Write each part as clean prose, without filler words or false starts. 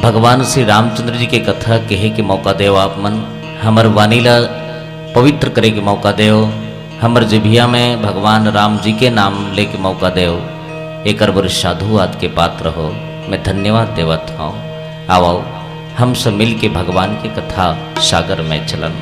भगवान श्री रामचंद्र जी के कथा कहे के मौका देव आप मन हमर वानीला पवित्र करे के मौका देव हमर जिभिया में भगवान राम जी के नाम ले के मौका देव एक बर साधुवाद के पात्र हो। मैं धन्यवाद देवत हूँ। आओ हम सब मिल के भगवान की कथा सागर में चलन।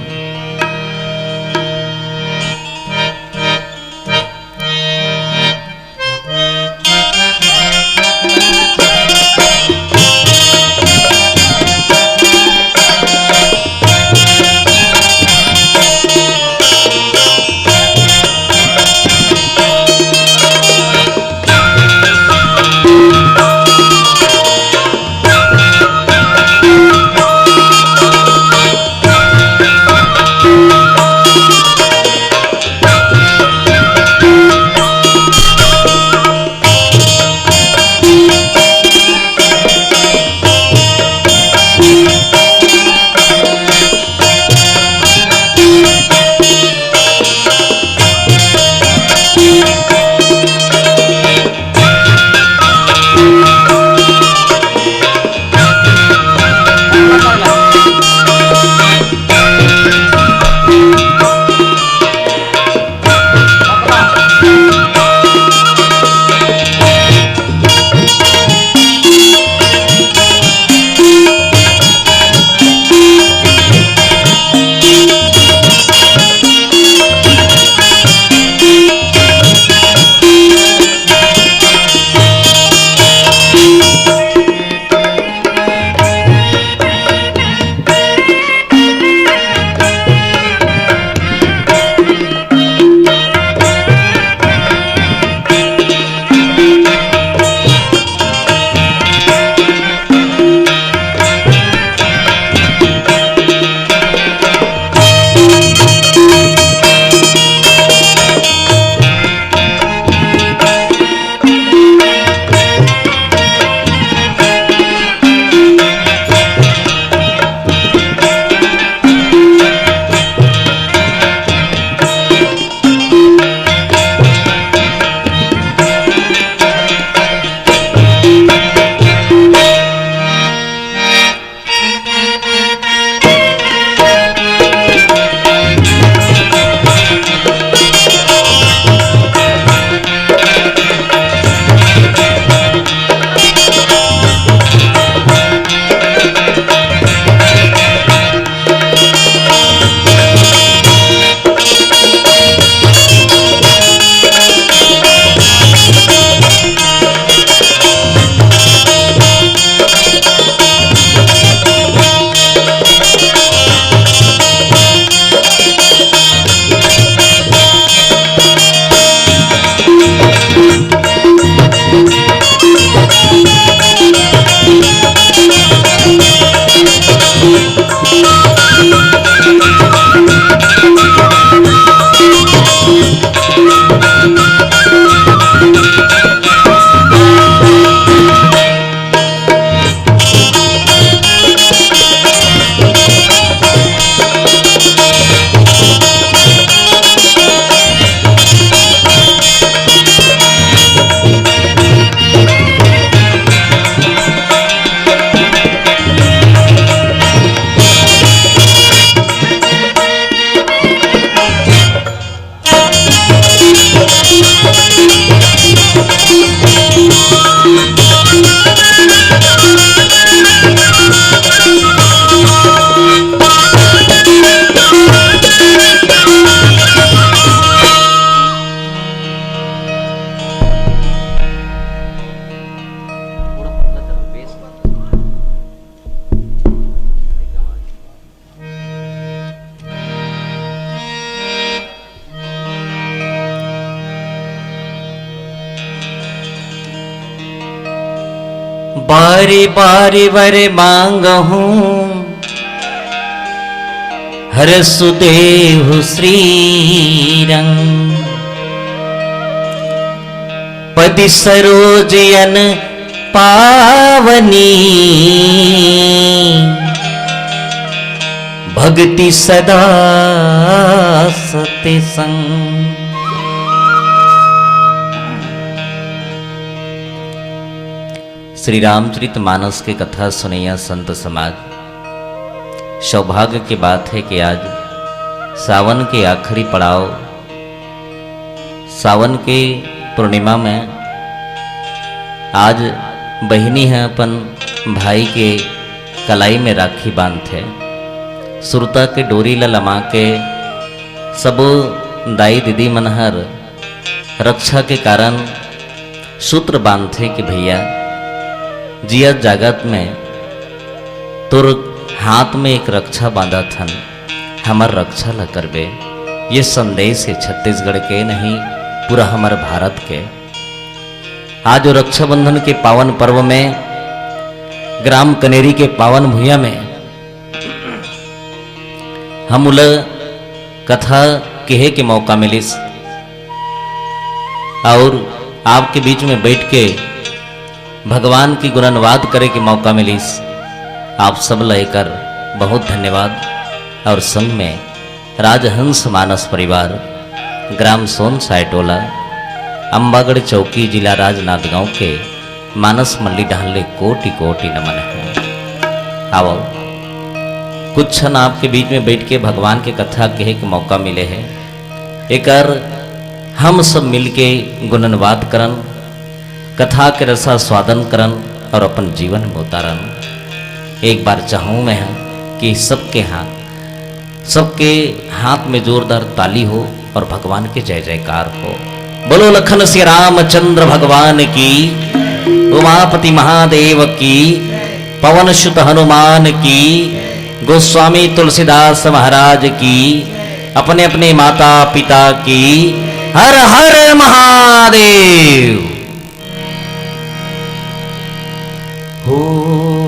बारी बारी वर मांगहूं हर सुदेव श्री रंग पदि सरोजयन पावनी भक्ति सदा सत्य संग। श्री रामचरित मानस के कथा सुनैया संत समाज। सौभाग्य की बात है कि आज सावन के आखिरी पड़ाव, सावन के पूर्णिमा में आज बहिनी है अपन भाई के कलाई में राखी बांधते, सुरता के डोरी लमा के सब दाई दीदी मनहर रक्षा के कारण सूत्र बांधते कि भैया जिया जागत में तुर हाथ में एक रक्षा बांधा थन, हमार रक्षा ल करबे। ये संदेश है छत्तीसगढ़ के नहीं पूरा हमारे भारत के। आज रक्षाबंधन के पावन पर्व में ग्राम कनेरी के पावन भूया में हम उल कथा कहे के मौका मिलिस और आपके बीच में बैठ के भगवान की गुणनवाद करे के मौका मिलिस। आप सब लेकर बहुत धन्यवाद। और संग में राजहंस मानस परिवार, ग्राम सोन सायटोला, अंबागढ़ चौकी, जिला राजनांदगांव के मानस मल्ली ढाले कोटि कोटि नमन है। आओ कुछ क्षण आपके बीच में बैठ के भगवान के कथा कहे के मौका मिले है। एक हम सब मिलके गुणनवाद करन, कथा के रसा स्वादन करन और अपन जीवन में उतारन। एक बार चाहूँ मैं कि सबके हाथ में जोरदार ताली हो और भगवान के जय जयकार हो। बोलो लखन श्री रामचंद्र भगवान की, उमापति महादेव की, पवन सुत हनुमान की, गोस्वामी तुलसीदास महाराज की, अपने अपने माता पिता की। हर हर महादेव। हो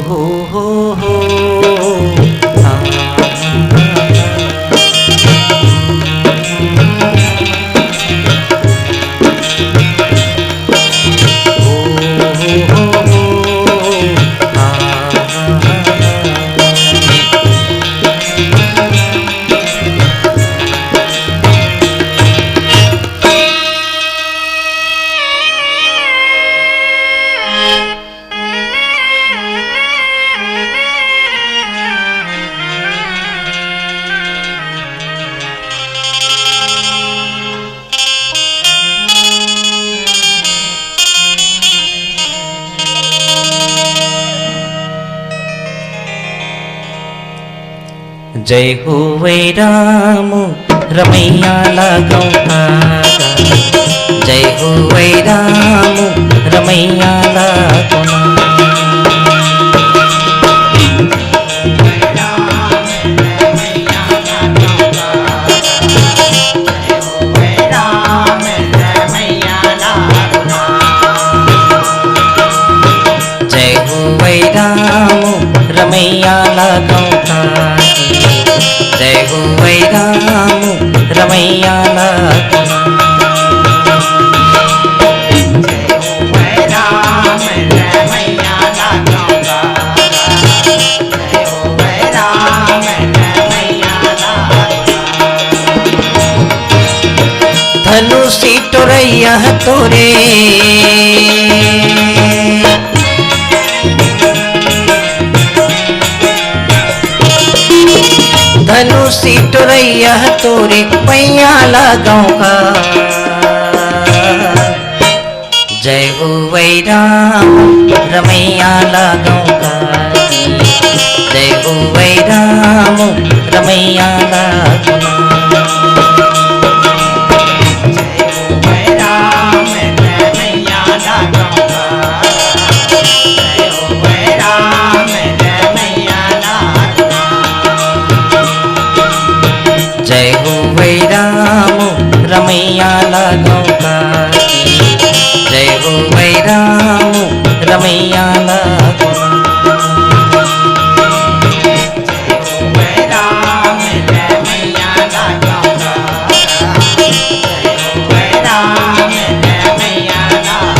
हो हो हो जय हो वै राम रमैया लगाऊं धागा, जय हो वै राम रमैया लगाऊं। जय हो वै राम रमैया लगाऊं धागा, जय हो वै राम रमैया लगाऊं। जय हो वै राम रमैया लगाऊं, जय हो वै राम रमैया लगाऊं। धनुषी टोरैया तोरे, धनुषी टोरैया तोरे पैया लगाऊं का। जय हो वै राम रमैया लगाऊं का, जय हो वै राम रमैया लगाऊं। जय हो वै राम रमैया लगाऊं का, जय हो वै राम रमैया लगाऊं। जय हो वै राम रमैया लगाऊं का, जय हो वै राम रमैया लगाऊं। जय हो वै राम रमैया लगाऊं का, जय हो वै राम रमैया लगाऊं।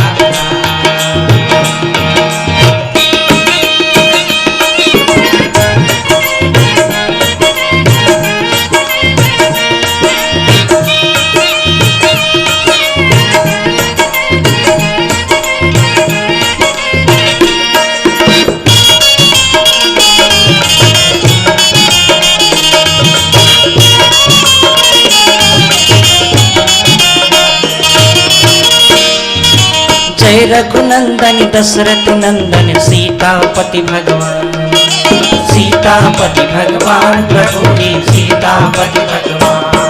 रघुनंदन दशरथ नंदन सीतापति भगवान, सीतापति भगवान प्रभु जी सीतापति भगवान,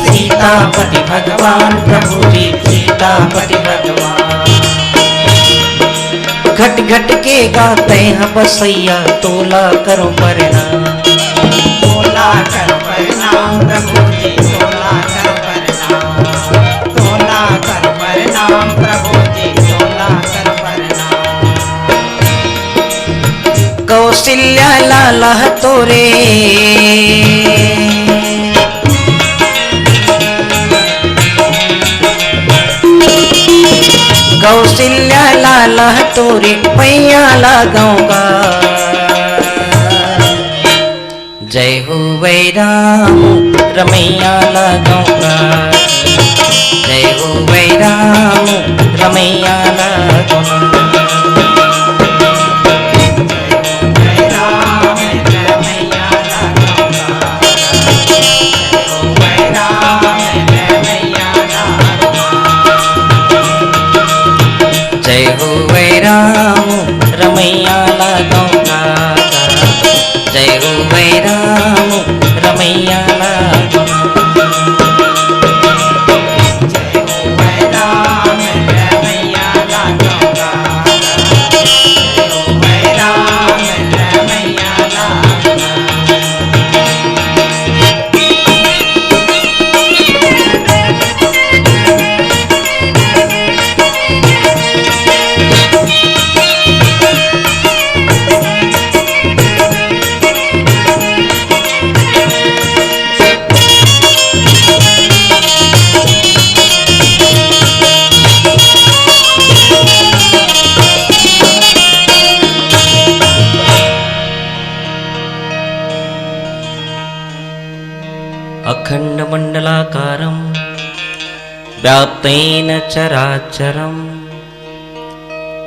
सीतापति भगवान प्रभु जी सीतापति भगवान। घट घट के गाते हैं बसैया तोला करो प्रणाम, तोला कर प्रणाम प्रभु जी तोला कर प्रणाम, तोला कर प्रणाम प्रभु जी तोला कर प्रणाम। कौशल्या लाला तोरे कौशल्या लाला तोरे पैया लगाऊंगा। जय हो वै राम रमैया लगाऊंगा, जय हो वै राम रमैया लगाऊंगा। जय हो वै राम रमैया लगाऊंगा, जय हो वै राम रमैया लगाऊंगा। अखंडमंडलाकारं व्याप्तेन चराचरं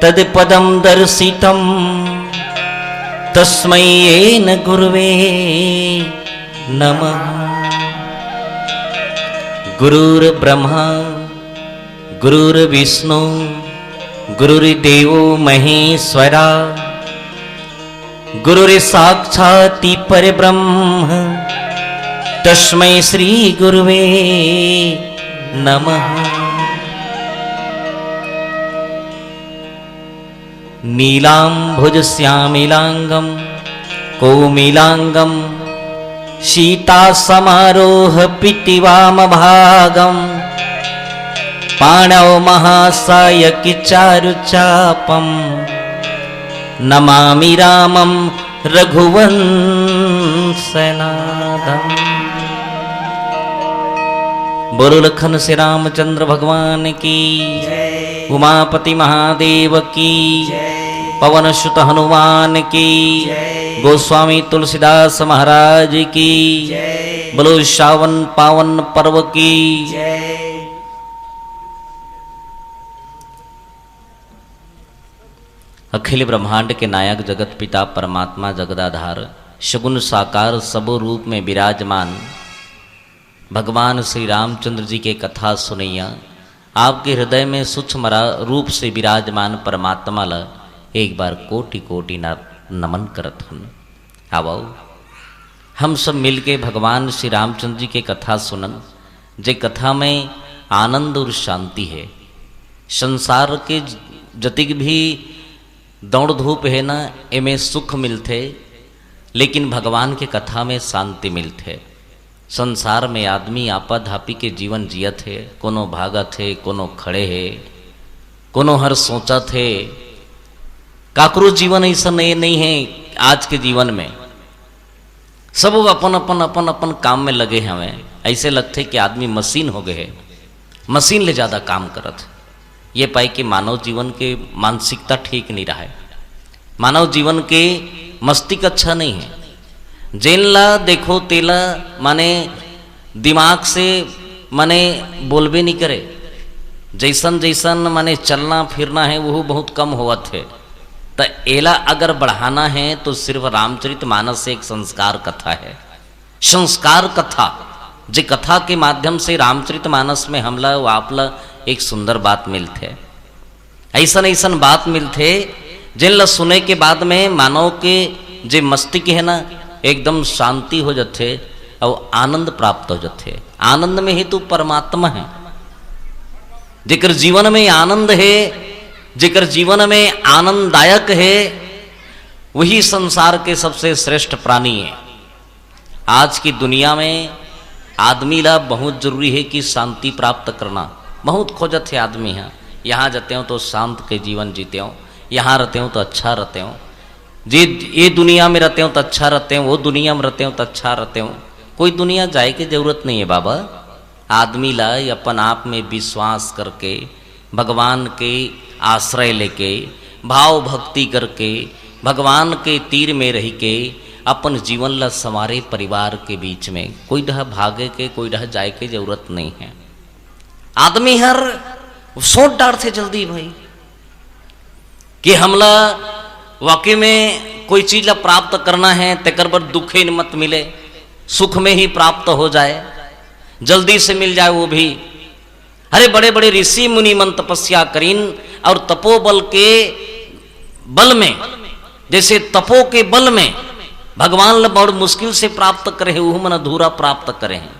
तत्पदं दर्शितं तस्मै येन गुरुवे नमः। गुरुर्ब्रह्मा गुरुर्विष्णु गुरुर्देवो महेश्वरा, गुरुर्साक्षात् परब्रह्म तस्मै श्री गुरुवे नमः। नीलांभुज श्यामिलांगं कौमिलांगं सीतासमारोह पीतिवामभागं पाणौ महासायकि चारुचापं नमामि रामं रघुवंशनाथम्। बोलो लखन से रामचंद्र भगवान की, उमापति महादेव की, पवन सुत हनुमान की, गोस्वामी तुलसीदास महाराज की, बोलो श्रावण पावन पर्व की। अखिल ब्रह्मांड के नायक जगत पिता परमात्मा जगदाधार सगुण साकार सबो रूप में विराजमान भगवान श्री रामचंद्र जी के कथा सुनैया आपके हृदय में सूक्ष्म रूप से विराजमान परमात्मा ला एक बार कोटि कोटि नमन करत हन। आओ हम सब मिलके भगवान श्री रामचंद्र जी के कथा सुनन, जे कथा में आनंद और शांति है। संसार के जतिक भी दौड़ धूप है ना, एमें सुख मिलते, लेकिन भगवान के कथा में शांति मिलते। संसार में आदमी आपा धापी के जीवन जियत है, कोनो भागत है, कोनो खड़े है, कोनो हर सोचत है। काकरो जीवन ऐसा नहीं है। आज के जीवन में सब अपन अपन अपन अपन काम में लगे हैं। हमें ऐसे लगते कि आदमी मशीन हो गए है, मशीन ले ज़्यादा काम करत। ये पाई कि मानव जीवन के मानसिकता ठीक नहीं रहा है, मानव जीवन के मस्तिष्क अच्छा नहीं है। जेनला देखो तेला माने दिमाग से माने बोलबे नहीं करे, जैसन जैसन माने चलना फिरना है वो बहुत कम होवत है। तो एला अगर बढ़ाना है तो सिर्फ रामचरितमानस से एक संस्कार कथा है। संस्कार कथा जे कथा के माध्यम से रामचरितमानस में हमला आपला एक सुंदर बात मिलते है। ऐसन ऐसन बात मिलते जिन ला सुने के बाद में मानव के जे मस्तिष्क है ना एकदम शांति हो जाते और आनंद प्राप्त हो जाते। आनंद में ही तो परमात्मा है। जेकर जीवन में आनंद है, जेकर जीवन में आनंददायक है, वही संसार के सबसे श्रेष्ठ प्राणी है। आज की दुनिया में आदमी ला बहुत जरूरी है कि शांति प्राप्त करना। बहुत खोजत है आदमी है, यहाँ जाते हो तो शांत के जीवन जीते हो, यहाँ रहते हो तो अच्छा रहते हो, ये दुनिया में रहते हो तो अच्छा रहते हो, वो दुनिया में रहते हो तो अच्छा रहते हो। कोई दुनिया जाए की जरूरत नहीं है बाबा। आदमी ला अपन आप में विश्वास करके, भगवान के आश्रय लेके, भाव भक्ति करके, भगवान के तीर में रह के अपन जीवन ला संवारे। परिवार के बीच में कोई ढह भागे के, कोई ढह जाए के जरूरत नहीं है। आदमी हर सोच डालते जल्दी भाई कि हमला वाकई में कोई चीज ला प्राप्त करना है तेकर पर दुखे मत मिले, सुख में ही प्राप्त हो जाए, जल्दी से मिल जाए वो भी। अरे बड़े बड़े ऋषि मुनि मन तपस्या करीन और तपोबल के बल में, जैसे तपो के बल में भगवान ला बहुत मुश्किल से प्राप्त करे, वो मन अधूरा प्राप्त करे हैं,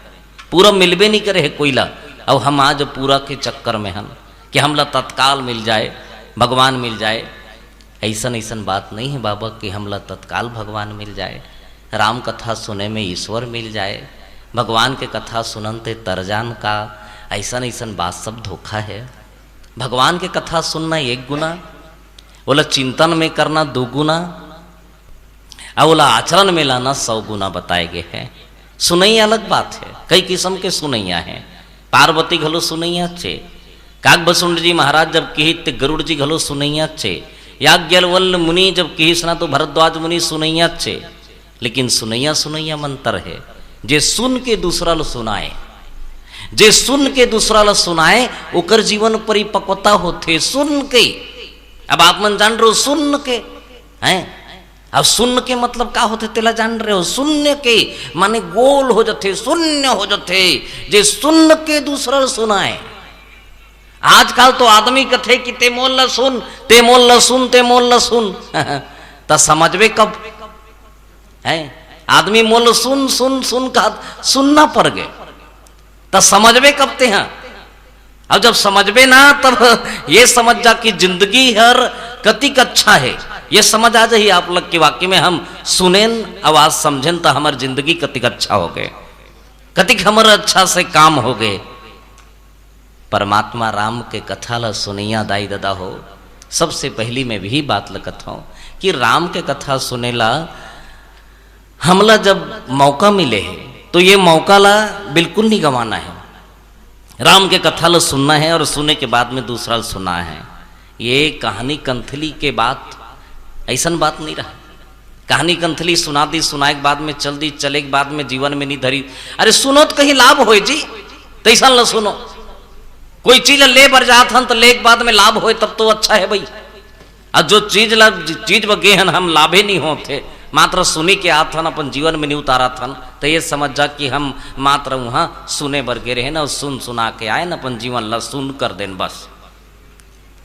पूरा मिलबे नहीं करे है कोई ला। और हम आज पूरा के चक्कर में हम कि हमला तत्काल मिल जाए, भगवान मिल जाए। ऐसन ऐसन बात नहीं है बाबा कि हमला तत्काल भगवान मिल जाए। राम कथा सुने में ईश्वर मिल जाए, भगवान के कथा सुनते तरजान का, ऐसन ऐसन बात सब धोखा है। भगवान के कथा सुनना 1 गुना, बोला चिंतन में करना 2 गुना, और बोला आचरण में लाना 100 गुना बताए गए हैं। सुनैया अलग बात है, कई किस्म के सुनैया हैं। पार्वती घलो सुनैया चे, काकभसूंड जी महाराज जब कही गरुड़ जी घलो सुनैया चे, याज्ञवल्क्य मुनि जब कही सुना तो भरद्वाज मुनि सुनैया चे। लेकिन सुनैया सुनैया मंत्र है, जे सुन के दूसरा लो सुनाए, जे सुन के दूसरा लो सुनाए ओकर जीवन परिपक्वता होते सुन के। अब आप मन जान रहे हो सुन के हैं, अब सुन के मतलब का होते तेला जान रहे हो। शून्य के माने गोल हो जाते, शून्य हो जाते, जे सुन के दूसरा सुनाए। आजकल तो आदमी कथे कि ते मोल ल सुन, ते मोल ल सुन, ते मोल ल सुन त समझवे कब है? आदमी मोल सुन सुन सुन का सुनना पड़ गए त समझवे कब ते हैं। अब जब समझवे ना तब ये समझ जा कि जिंदगी हर कतिक अच्छा है, ये समझ आ जाइए आप लोग के वाक्य में हम सुनेन आवाज समझेन तो हमार जिंदगी कतिक अच्छा हो गए, कतिक हमार अच्छा से काम हो गए। परमात्मा राम के कथा ला सुनैया दाई दादा हो। सबसे पहली मैं भी बात लगत हूँ कि राम के कथा सुनेला हमला जब मौका मिले है तो ये मौका ला बिल्कुल नहीं गंवाना है। राम के कथा ला सुनना है और सुनने के बाद में दूसरा सुनना है। ये कहानी कंथली के बात ऐसन बात नहीं रहा। कहानी कंथली सुना दी, सुनाए के बाद में चल दी, चले के बाद में जीवन में नहीं धरी। अरे सुनो तो कहीं लाभ हो जी, तैसा न सुनो। कोई चीज ले बर जात हन तो ले के बाद में लाभ हो तब तो अच्छा है भाई। और जो चीज बगे हन हम लाभे नहीं होते, मात्र सुनी के आत हन अपन जीवन में नहीं उतारा थन, तो ये समझ जा कि हम मात्र वहां सुने बर गे रहे ना, सुन सुना के आए ना अपन जीवन ला सुन कर देन बस।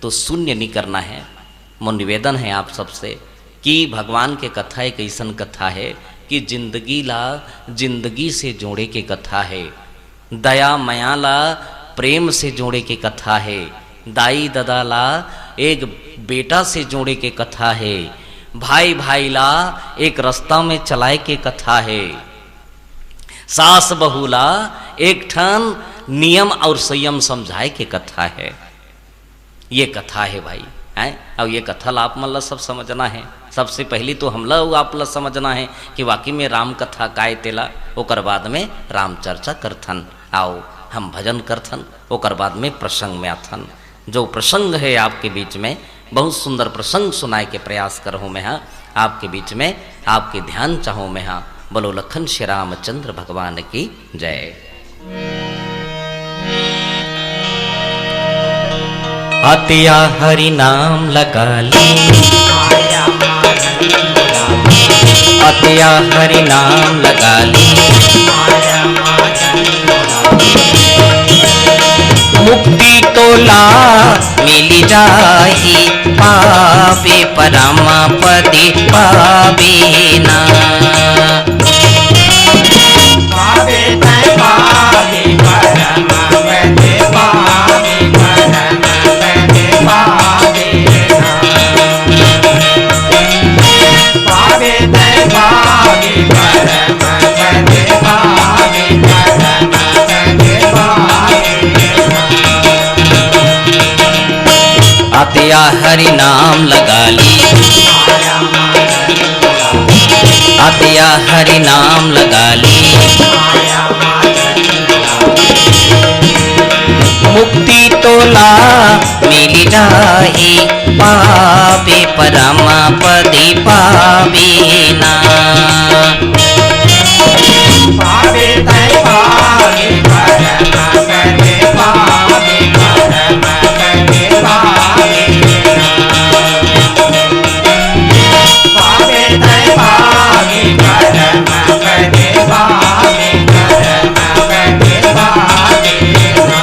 तो शून्य नहीं करना है। मोर निवेदन है आप सबसे कि भगवान के कथा एक ऐसन कथा है कि जिंदगी ला जिंदगी से जोड़े के कथा है, दया माया ला प्रेम से जोड़े के कथा है, दाई दादा ला एक बेटा से जोड़े के कथा है, भाई भाई ला एक रास्ता में चलाए के कथा है, सास बहू ला एक ठन नियम और संयम समझाए के कथा है। ये कथा है भाई है। अब ये कथा ला आप मतलब सब समझना है। सबसे पहली तो हमला आप ला समझना है कि वाकई में राम कथा काय तेला, ओकर बाद में राम चर्चा करथन, आओ हम भजन करथन, ओकर बाद में प्रसंग में आथन। जो प्रसंग है आपके बीच में बहुत सुंदर प्रसंग सुनाए के प्रयास करहूँ मैं हाँ आपके बीच में, आपके ध्यान चाहूँ मैं हाँ। बोलो लखन श्री रामचंद्र भगवान की जय। अतिया हरि नाम लगा ली, अतिया हरि नाम लगा ली, मुक्ति तोला मिल जाही पावे परम पदे पावे ना। पावे तै पावे परम पदे पावे परम पदे पावे ना। पावे तै पावे परम पदे पावे परम पदे पावे ना। आतिया हरि नाम लगा ली, माया माधन आतिया हरि नाम लगा ली, माया माधन मुक्ति तोला मिल जाही पावे परम पदे पावे ना। पावे तै पावे परम पदे पावे परम पदे पावे ना। पावे तै पावे परम पदे पावे परम पदे पावे ना।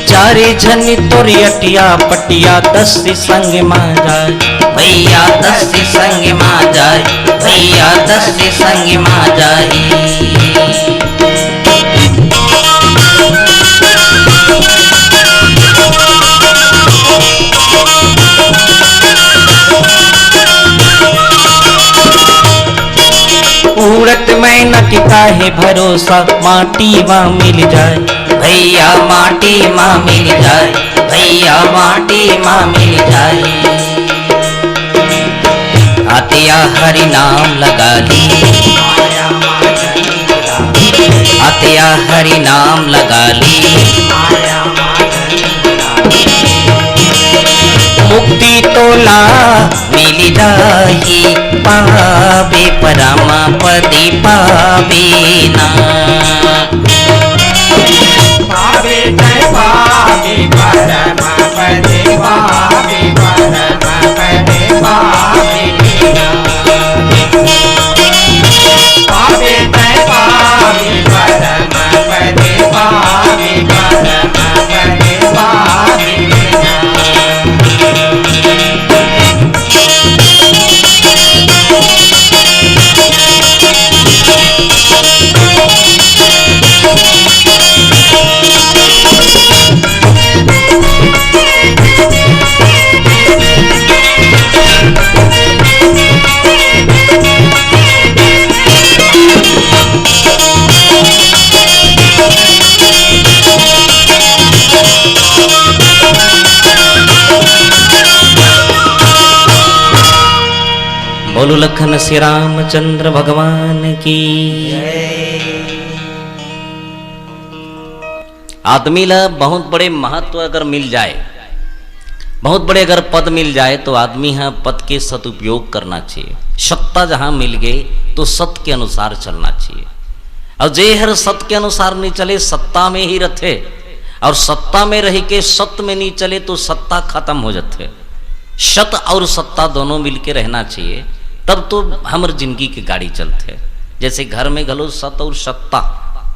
चारे जन तोर अटिया पटिया दस संग मां जाए भैया, दस संग मां जाए भैया, दस संग मां जाए। उड़त में न किता है भरोसा माटी वा मिल जाए भैया, माटी माँ मिल जाए भैया, माटी माँ मिल जाए। आतिया हरि नाम लगा ली, माया माधन आतिया हरि नाम लगा ली, माया माधन मुक्ति तोला मिल जाही पावे परम पदे पावे ना। पावे तै पावे परम पदे पावे परम पदे पावे ना। पावे तै पावे परम पदे पावे परम पदे पावे ना। बोलो लखन श्री रामचंद्र भगवान की। आदमी ला बहुत बड़े महत्व अगर मिल जाए, बहुत बड़े अगर पद मिल जाए तो आदमी है पद के सदुपयोग करना चाहिए। सत्ता जहां मिल गई तो सत्य के अनुसार चलना चाहिए। और जे हर सत्य के अनुसार नहीं चले सत्ता में ही रहे, और सत्ता में रह के सत्य में नहीं चले तो सत्ता खत्म हो जाते। सत और सत्ता दोनों मिलके रहना चाहिए, तब तो हमर जिंदगी की गाड़ी चलते। जैसे घर में घलो सत और सत्ता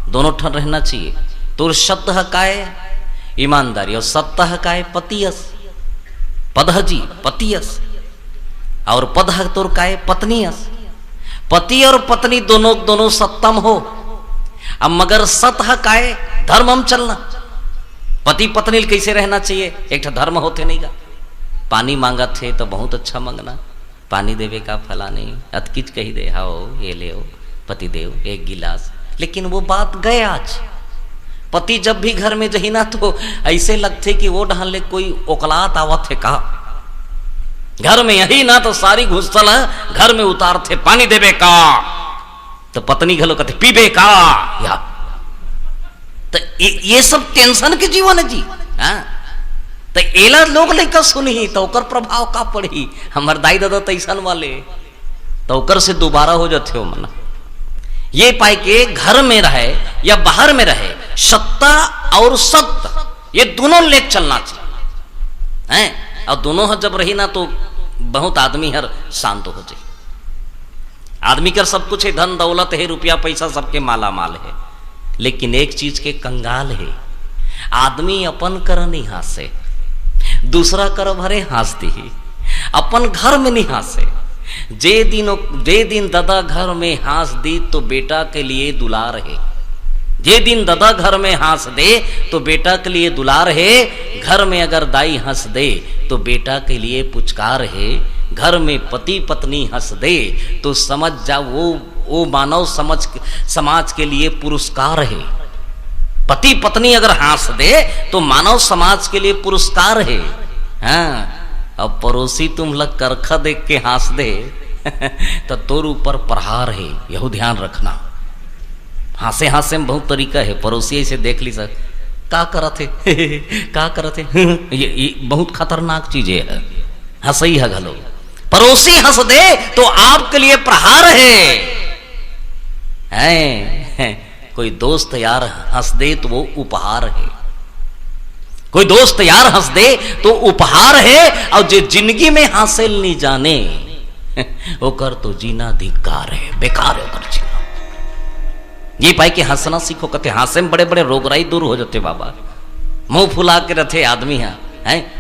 दोनों ठन रहना चाहिए। तो सत्य है काय ईमानदारी, और सत्ता है काय पतियस, पद जी पतियस, और पद है तोर काय पत्नीयस। पति और पत्नी दोनों दोनों सत्तम हो। अब मगर सत है काय धर्मम चलना। पति पत्नी कैसे रहना चाहिए, एक धर्म होते नहीं का। पानी मांगा थे तो बहुत अच्छा मांगना, पानी देवे का फला नहीं, अतकिच कही दे हाओ ये ले पति देव एक गिलास। लेकिन वो बात गए आज। पति जब भी घर में जही ना तो ऐसे लगते कि वो ढाले कोई औकलात आवत है का। घर में यही ना तो सारी घुसल घर में उतार थे पानी देवे का। तो पत्नी घलो कहते पीबे का या तो ये सब टेंशन के जीवन है जी। हाँ तो एला लोग लेकर सुनी तो ओकर प्रभाव का पड़ी। हमार दाई दादा तैसन वाले तो ओकर से दोबारा हो जाते हो मना। ये पाए के घर में रहे या बाहर में रहे, सत्ता और सत्य ये दोनों लेक चलना चाहिए हैं। और दोनों जब रही ना तो बहुत आदमी हर शांत हो जाए। आदमी का सब कुछ है, धन दौलत है, रुपया पैसा सबके माला माल है, लेकिन एक चीज के कंगाल है। आदमी अपन कर नहीं हासे, दूसरा कर भरे हंसती ही, अपन घर में नहीं हंसे। जे दिन दादा घर में हंस दी तो बेटा के लिए दुलार है। जे दिन दादा घर में हंस दे तो बेटा के लिए दुलार है। घर में अगर दाई हंस दे तो बेटा के लिए पुचकार है। घर में पति पत्नी हंस दे तो समझ जा वो मानव समाज के लिए पुरस्कार है। पति पत्नी अगर हंस दे तो मानव समाज के लिए पुरस्कार है। हाँ अब पड़ोसी तुम लग करखा देख के हंस दे तो तोर ऊपर प्रहार है, यह ध्यान रखना। हंसे हंसे में बहुत तरीका है। पड़ोसी ऐसे देख ली सर का करत है का करत है ये बहुत खतरनाक चीज है। हंसई है घलो, पड़ोसी हंस दे तो आपके लिए प्रहार है। कोई दोस्त यार हंस दे तो वो उपहार है। कोई दोस्त यार हंस दे तो उपहार है। और जो जिंदगी में हासिल नहीं जाने ओकर तो जीना धिक्कार है, बेकार है ओकर जीना। ये पाई के हंसना सीखो, कहते हंसे में बड़े बड़े रोगराई दूर हो जाते बाबा। मुंह फुला के रथे आदमी है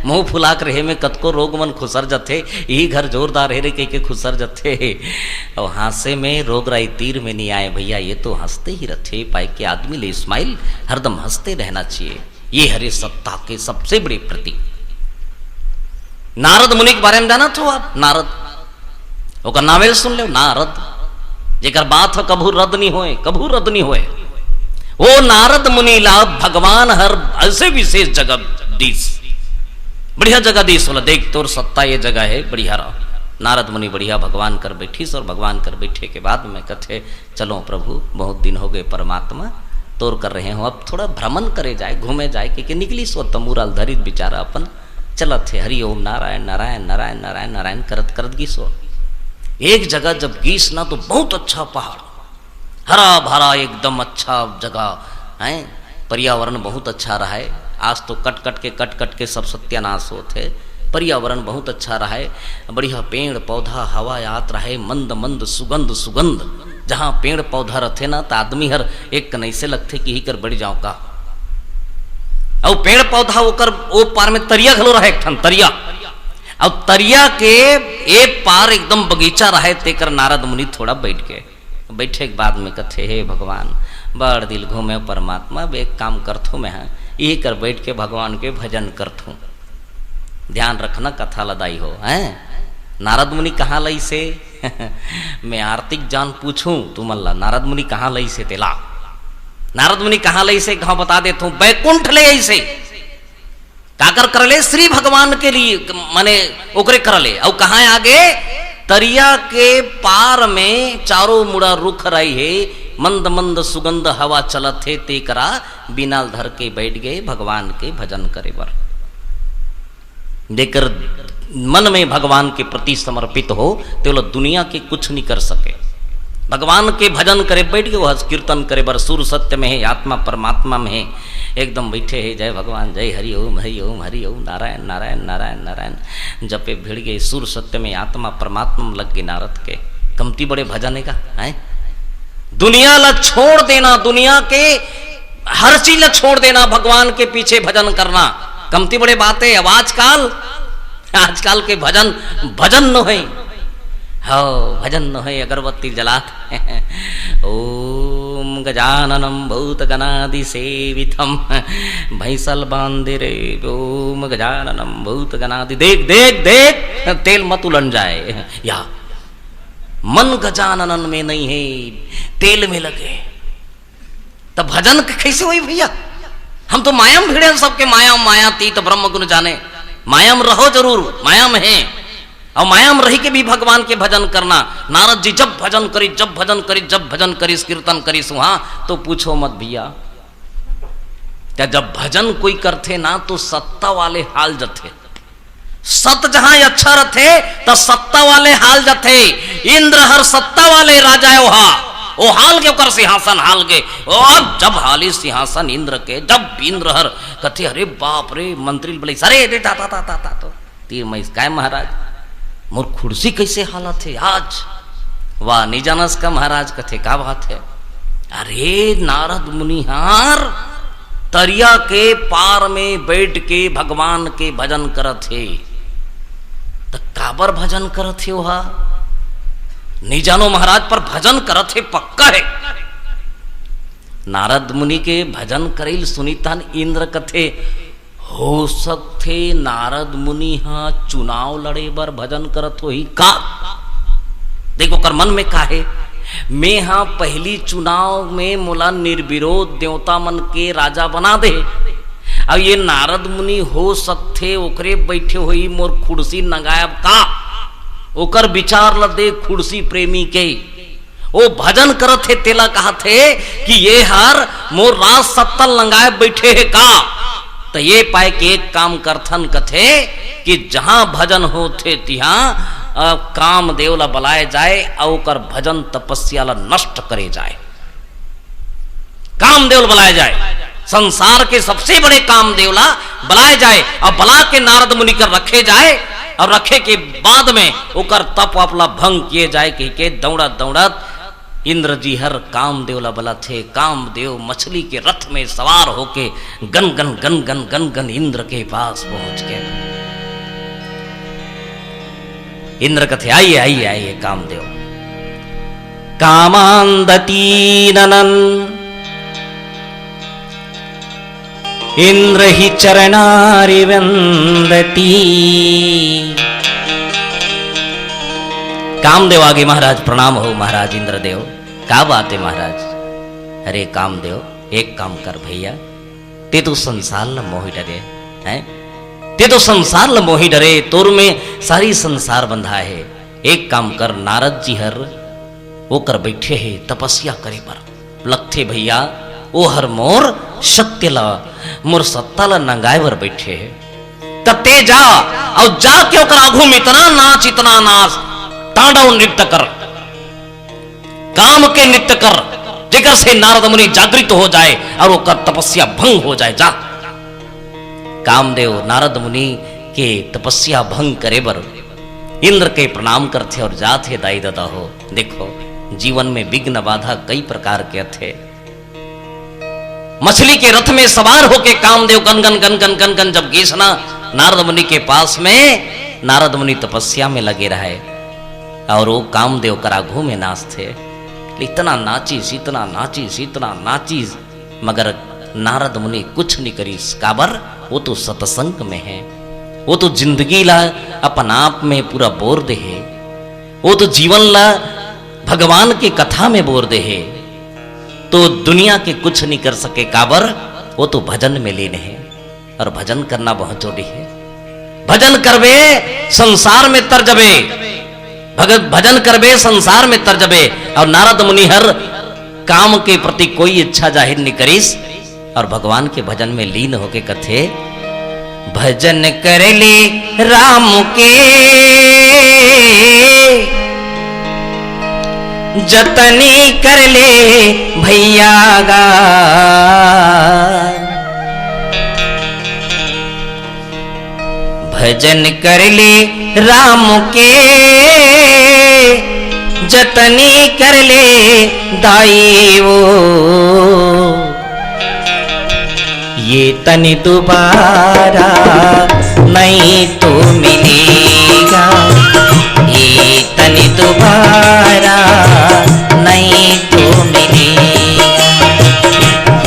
मुंह फुला के रहे में कतको रोग मन खुसर जाते। यही घर जोरदार है रे कह के खुसर जाते। और हासे में रोगराई तीर में नहीं आए भैया। ये तो हंसते ही रथे। पाई के आदमी ले स्माइल हरदम हंसते रहना चाहिए। ये हरे सत्ता के सबसे बड़े प्रतीक। नारद मुनि के बारे में जाना तो आप नारद ओकर नावेल सुन लो। नारद जेकर बात हो कभू रद्द नहीं होए, कभू रद्द नहीं होए। वो नारद मुनि ला भगवान हर ऐसे विशेष जगह दीस, बढ़िया जगह दीस बोला देख तोर सत्ता ये जगह है बढ़िया रहा। नारद मुनि बढ़िया भगवान कर बैठीस और भगवान कर बैठे के बाद में कथे चलो प्रभु बहुत दिन हो गए परमात्मा तोर कर रहे हो, अब थोड़ा भ्रमण करे जाए घूमे जाए कि निकली सो तमूराल धरित बिचारा अपन चलत थे हरि ओम नारायण नारायण नारायण नारायण नारायण करत करत गीसो। एक जगह जब गीस ना तो बहुत अच्छा पहाड़, हरा भरा एकदम अच्छा जगह है, पर्यावरण बहुत अच्छा रहा है। आज तो कट कट के सब सत्यानाश होते। पर्यावरण बहुत अच्छा रहा है, बढ़िया पेड़ पौधा हवा यात्रा है, मंद मंद सुगंध सुगंध। जहाँ पेड़ पौधा रहते ना तो आदमी हर एक कनई से लगते कि ही कर बढ़ जाओ का। और पेड़ पौधा ओकर ओ पार में तरिया घलो रहे एक ठन तरिया। और तरिया के एक पार एकदम बगीचा रहे तेकर नारद मुनि थोड़ा बैठ के बैठे के बाद में कथे हे भगवान बड़ दिल घूमे परमात्मा एक काम करथू मैं यही कर बैठ के भगवान के भजन करथू। ध्यान रखना कथा लदाई हो हैं। नारद मुनि कहाँ लई से मैं आर्थिक जान पूछूं तू मल्ला नारद मुनि कहाँ लई से तेला। नारद मुनि कहाँ लई से कहाँ बता देता हूं बैकुंठ ले ऐसे काकर कर ले श्री भगवान के लिए माने ओकरे कर ले। और कहाँ आगे तरिया के पार में चारों मुड़ा रुख रही है, मंद मंद सुगंध हवा चलत है तेकरा बिनाल धर के बैठ गए भगवान के भजन करे बर। देकर मन में भगवान के प्रति समर्पित हो तो लोग दुनिया के कुछ नहीं कर सके। भगवान के भजन करे बैठ गए वह कीर्तन करे बर सुर सत्य में है आत्मा परमात्मा में है एकदम बैठे है जय भगवान जय हरि ओम नारायण नारायण नारायण नारायण जपे भिड़ गए सुर सत्य में आत्मा परमात्मा में लग गए। नारद के कमती बड़े भजन है का है। दुनिया ला छोड़ देना, दुनिया के हर चीज ला छोड़ देना, भगवान के पीछे भजन करना कमती बड़े बात है। अब आजकल के भजन न है हो भजन न है अगरबत्ती जलाते ओम गजाननम भूत गणादि सेवितम भैंसल बांधिरे ओम गजाननम भूत गणादि। देख देख देख तेल मत उलन जाए या मन गजानन में नहीं है तेल में लगे तब भजन कैसे हुई भैया। हम तो माया में भिड़े सबके माया माया तीत ब्रह्म गुण जाने। माया में रहो जरूर माया में है और माया में रही के भी भगवान के भजन करना। नारद जी जब भजन करी जब भजन करी जब भजन करीस कीर्तन करीस वहां तो पूछो मत भैया, क्या जब भजन कोई करते ना तो सत्ता वाले हाल जथे, सत जहां अच्छा रथे तो सत्ता वाले हाल जथे। इंद्र हर सत्ता वाले राजा ओहा ओ हाल के ओकर सिंहासन हाल के ओ अब जब हाली सिंहासन इंद्र के जब इंद्र हर कथे अरे बाप रे मंत्री बोले सरे रे ता ता ता ता, ता तो तीर मैं काय महाराज मोर खुर्सी कैसे हालत है आज, वाह नहीं जानस का महाराज कथे का बात है। अरे नारद मुनिहार तरिया के पार में बैठ के भगवान के भजन करत है, तो काबर भजन करत है वहा नहीं जानो महाराज, पर भजन करत है पक्का है। नारद मुनि के भजन करेल सुनीतान इंद्र कथे हो सकते नारद मुनि हाँ चुनाव लड़े बर भजन करत हो ही का। देखो कर मन में का है, मैं हाँ पहली चुनाव में मोला निर्विरोध देवता मन के राजा बना दे। अब ये नारद मुनि हो सकते ओकरे बैठे हुई मोर खुर्सी नगायब का, ओकर विचार ल दे खुर्सी प्रेमी के ओ भजन करत थे तेला कहा थे कि ये हर मोर राज सत्तल नगायब बैठे है का। तो ये पाए कि एक काम करथन कथे कि जहां भजन होते तिहां काम देवला बलाए जाए और कर भजन तपस्या ला नष्ट करे जाए, काम देवल बलाए जाए, संसार के सबसे बड़े काम देवला बलाए जाए और बला के नारद मुनि कर रखे जाए और रखे के बाद में ओकर तप अपला भंग किए जाए के दौड़त दौड़त इंद्र जी हर कामदेव बला थे। कामदेव मछली के रथ में सवार होके गन गन गन गन गन गन इंद्र के पास पहुंच गए। इंद्र कथे आइए आइए आइए कामदेव, कामांदती ननन इंद्र ही चरणारि वंदती। कामदेव आगे महाराज प्रणाम हो महाराज इंद्रदेव, क्या बात है महाराज। अरे कामदेव एक काम कर भैया, ते तो संसार ल मोहि डरे हैं, ते तो संसार ल मोहि डरे, तोर में सारी संसार बंधा है। एक काम कर नारद जी हर वो कर बैठे है तपस्या करे पर लगथे भैया ओ हर मोर सत्य ला मोर सत्ता ला नंगाए बर बैठे है। तते जा और जाके ओकर आघू में इतना नाच तांडव नृत्य कर, काम के नृत्य कर, जेकर से नारद मुनि जागृत हो जाए और ओकर तपस्या भंग हो जाए। जा कामदेव नारद मुनि के तपस्या भंग करे बर इंद्र के प्रणाम करते और जाते दाई दादा हो। देखो जीवन में विघ्न बाधा कई प्रकार के थे। मछली के रथ में सवार होके कामदेव गन गन गन गन गन गन जब गेसना नारद मुनि के पास में, नारद मुनि तपस्या में लगे रहे और वो कामदेव कराघू में नाच थे। इतना नाचीस इतना नाचीस इतना नाचीस मगर नारद मुनि कुछ नहीं करीस, काबर वो तो सत्संग में है, वो तो जिंदगी ला अपन आप में पूरा बोर दे है, वो तो जीवन ला भगवान की कथा में बोर दे है, तो दुनिया के कुछ नहीं कर सके, काबर वो तो भजन में लीन है और भजन करना बहुत जरूरी है। भजन करबे संसार में तर जबे, भगत भजन करबे संसार में तर जबे। और नारद मुनि हर काम के प्रति कोई इच्छा जाहिर नहीं करीस और भगवान के भजन में लीन होके कथे भजन कर ले राम के जतनी कर ले भैया गा, भजन कर ले राम के जतनी कर ले दाई वो, ये तन दोबारा नहीं तो मिलेगा, ये तन दोबारा नहीं तो मिलेगा,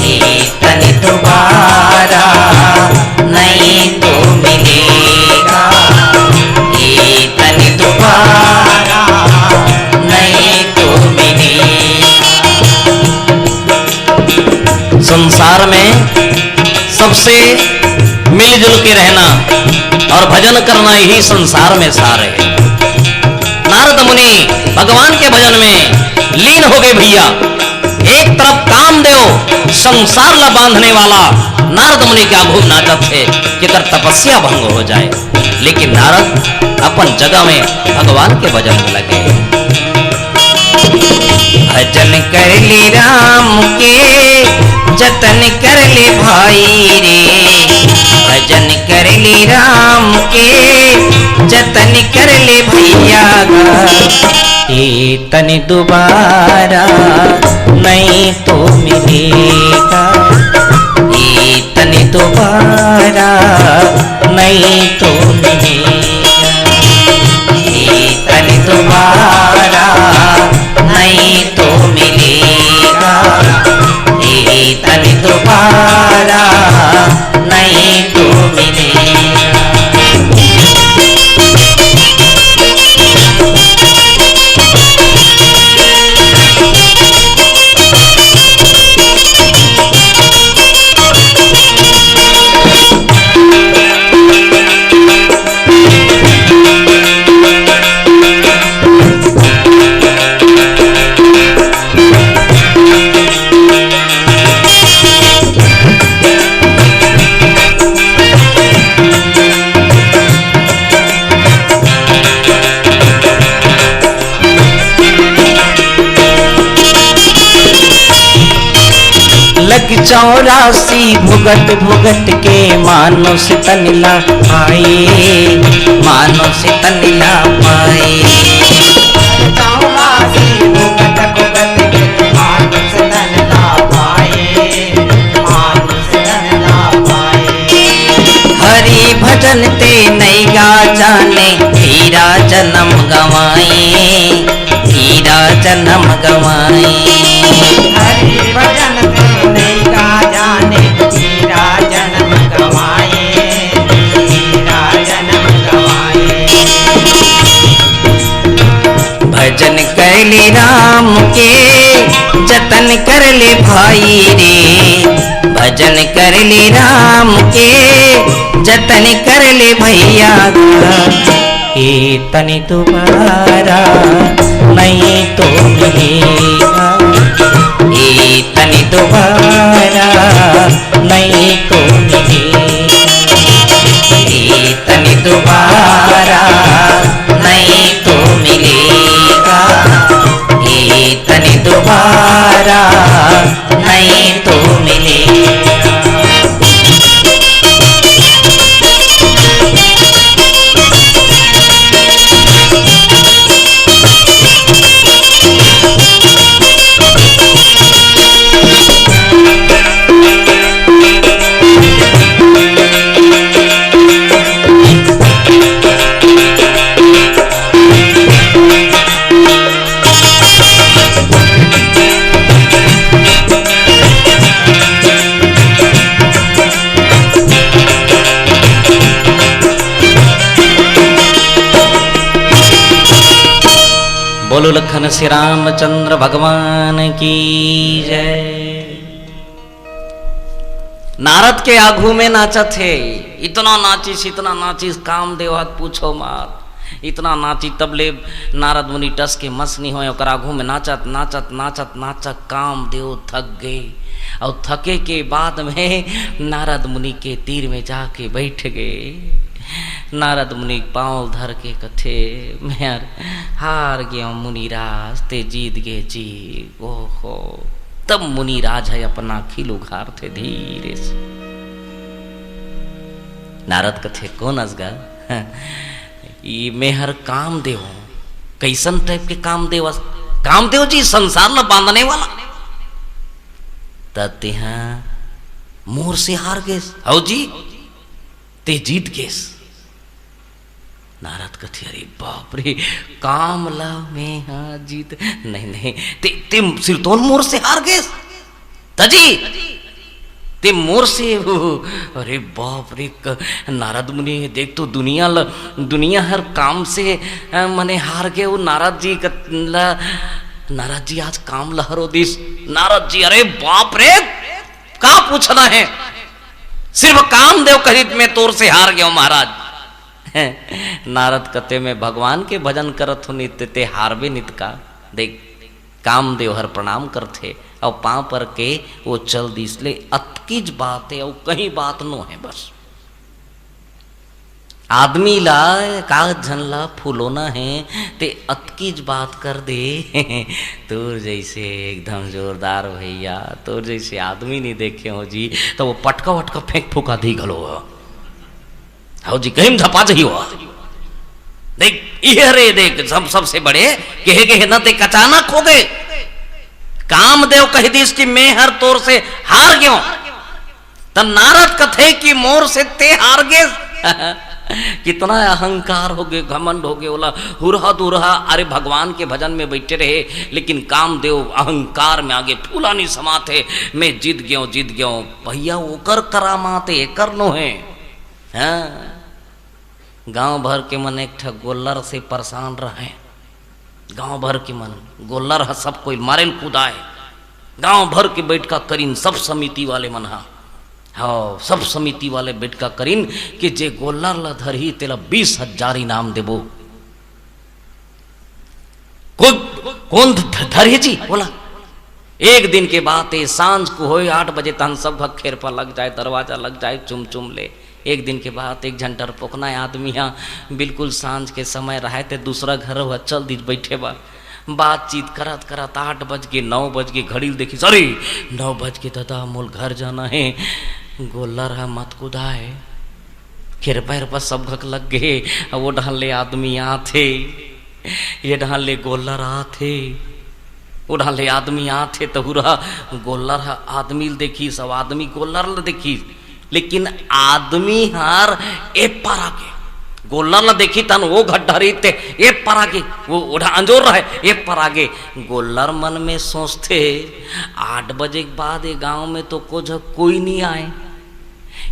ये तन दोबारा नहीं तो मिलेगा, ये तन दोबारा नहीं तो मिलेगा। संसार में सबसे मिलजुल के रहना और भजन करना ही संसार में सार है। नारद मुनि भगवान के भजन में लीन हो गए भैया। एक तरफ कामदेव संसार ला बांधने वाला नारद मुनि के आगू नाचत थे कि अगर तपस्या भंग हो जाए, लेकिन नारद अपन जगह में भगवान के भजन में लगे। भजन कर ली राम के जतन कर ले भाई रे, भजन कर ली राम के जतन कर ले भैया ये तन दोबारा नहीं तो मिलेगा, ये तन दोबारा नहीं तो मिलेगा, ये तन दोबारा नहीं तो मिलेगा, ये तन दोबारा नहीं तो मिलेगा। लग 84 भुगत भुगत के मानो से तनिला पाए, मानो से तनिला पाए। 84 भुगत भुगत के मानो से तनिला पाए, मानो से तनिला पाए। हरि भजन ते नहीं गा जाने हीरा जन्म गवाए, हीरा जन्म गवाए। हरि भजन ते नहीं गा जाने हीरा जन्म गवाए, हीरा जन्म गवाए। भजन कर ले राम के जतन कर ले भाई रे, भजन कर ले राम के जतन कर ले भैया ये तन दोबारा नहीं तो मिलेगा, ये तन दोबारा नहीं तो मिलेगा, ये तन दोबारा नहीं तो मिलेगा, ये तन दोबारा नहीं तो मिलेगा। बोलो लखन श्री रामचंद्र भगवान की जय। नारद के आगू में नाचा थे, इतना नाचिस कामदेव हाथ पूछो मार, इतना नाची तबले नारद मुनि टस के मस नहीं होए। ओकर आगू में नाचत नाचत नाचत नाचत कामदेव थक गए, और थके के बाद में नारद मुनि के तीर में जाके बैठ गए। नारद मुनि पांव धर के कथे मैं हार गया मुनिराज ते जीत गए जी। ओहो, तब मुनिराज है अपना खिल उघार थे धीरे से। नारद कथे कौन असगा ये मेहर कामदेव, कैसन टाइप के कामदेव? कामदेव जी संसार में बांधने वाला। तते हाँ मोर से हार गए हो जी, ते जीत गए। नारद कथे अरे बाप रे, कामला में हाँ जीत नहीं ते सिर तो मोर से हार गए तजी, ते मोर से अरे बाप रे। नारद मुनि देख तो दुनिया हर काम से मने हार गए वो नारद जी। नारद जी आज काम लहरो दिस। नारद जी अरे बाप रे, का पूछना है, सिर्फ कामदेव खरीद में तोर से हार गया महाराज। नारद कते में भगवान के भजन करत हो नित्य ते हारबे नित का। देख कामदेव हर प्रणाम करते और पाँव पर के वो चल दी, इसलिए अतकीज बात है और कहीं बात नो है। बस आदमी ला कागज झनला फूलोना है ते अतकीज बात कर दे। तोर जैसे एकदम जोरदार भैया, तोर जैसे आदमी नहीं देखे हो जी, तो वो पटका वटका फेंक फूका दी गलो हो जी, कहीं झपा जही हो। देख ये रे देख सब सबसे बड़े कहे न ते अचानक हो गए। कामदेव कह दी कि मैं हर तोर से हार गयो, तब नारद कथे कि मोर से ते हार गए। कितना अहंकार हो गए, घमंड हो गए, बोला हुरहा दुरहा। अरे भगवान के भजन में बैठे रहे, लेकिन कामदेव अहंकार में आगे फूला नहीं समाते। मैं जीत गयो भैया, ओकर करामाते एकर नो है। हाँ? गांव भर के मन एक ठा गोल्लर से परेशान रहे। गांव भर के मन गोल्लर है, सब कोई मारे कूदाए। गांव भर के बैठ का करीन सब समिति वाले मन हा, हाँ सब समिति वाले बैठ का करीन कि जे गोल्लर ला धरही तेला 20,000 इनाम देबो। कौन धरे जी? बोला एक दिन के बाद सांझ को हो 8 बजे तहन सब खेर पर लग जाए, दरवाजा लग जाए, चुम ले। एक दिन के बाद एक झंटर पोकना आदमी यहाँ बिल्कुल सांझ के समय रहे थे, दूसरा घर हुआ चल दी बैठे बा, बातचीत करत करत 8 बज के 9 बज के घड़ी देखी, सॉरी 9 बज के दादा मोल घर जाना है। गोल्लर है मत कुदाए, खेर पैर पर सब घक लग गए। वो ढाले आदमी आथे, ये ढाले गोल्लर आथे, वो ढाले आदमी आथे। तो हुरा गोल्लर है आदमी देखी, सब आदमी गोल्लर देखी, लेकिन आदमी हार ए पर आगे गोल्लर ला देखी तन वो घड्ढरी ते ए पर आगे वो उड़ा अंजोर रहे ए पर आगे। गोल्लर मन में सोचते 8 बजे के बाद ये गांव में तो कुछ कोई नहीं आए,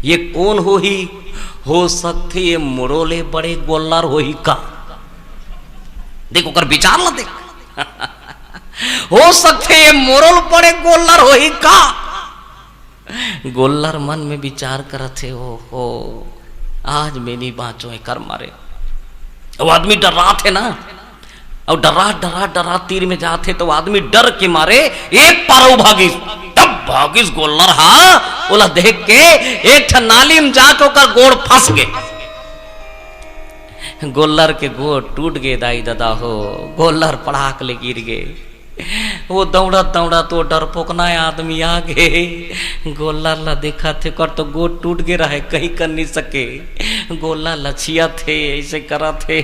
ये कौन हो सकते ये मुड़ोले बड़े गोल्लर हो ही का। देखो कर विचार ला देख। हो सकते ये मुड़ोल बड़े गोल्लर हो ही का। गोल्लर मन में विचार करते हो आज मैं नहीं बाँचो है कर मारे। वो आदमी डर रहा थे ना, और डरा तीर में जाते तो आदमी डर के मारे एक पारो भागिस, तब भागिस गोल्लर हा बोला देख के एक नाली में जाके कर गोड़ फंस गए। गोल्लर के गोड़ टूट गए दाई दादा हो, गोल्लर पड़ाक ले गिर गए। वो दौड़ा तो डरपोकना आदमी आ गए। गोल्लर ला देखा थे कर तो गोड़ टूट गए रहे, कहीं कर नहीं सके। गोल्लर लछिया थे, ऐसे करा थे,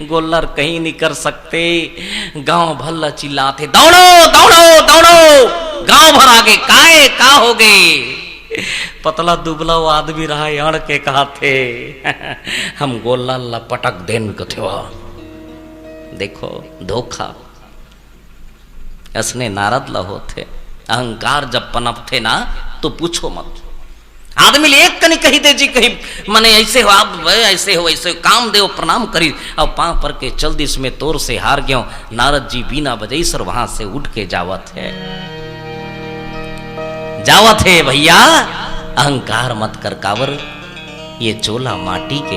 गोल्लर कहीं नहीं कर सकते। गांव भर चिल्लाते दौड़ो गांव भर आगे काए का हो गए। पतला दुबला वो आदमी रहा अड़ के कहा थे हम गोल्लर ला पटक देन को थे। देखो धोखा असने नारद ला होते। अहंकार जब पनपते ना तो पूछो मत। आदमी एक कनी कही दे जी कहीं मने ऐसे हो आप ऐसे हो कामदेव प्रणाम करी और पांव पर के चल दी इसमें तोर से हार गयो। नारद जी बिना बजई सर वहां से उठ के जावत है भैया। अहंकार मत कर कावर, ये चोला माटी के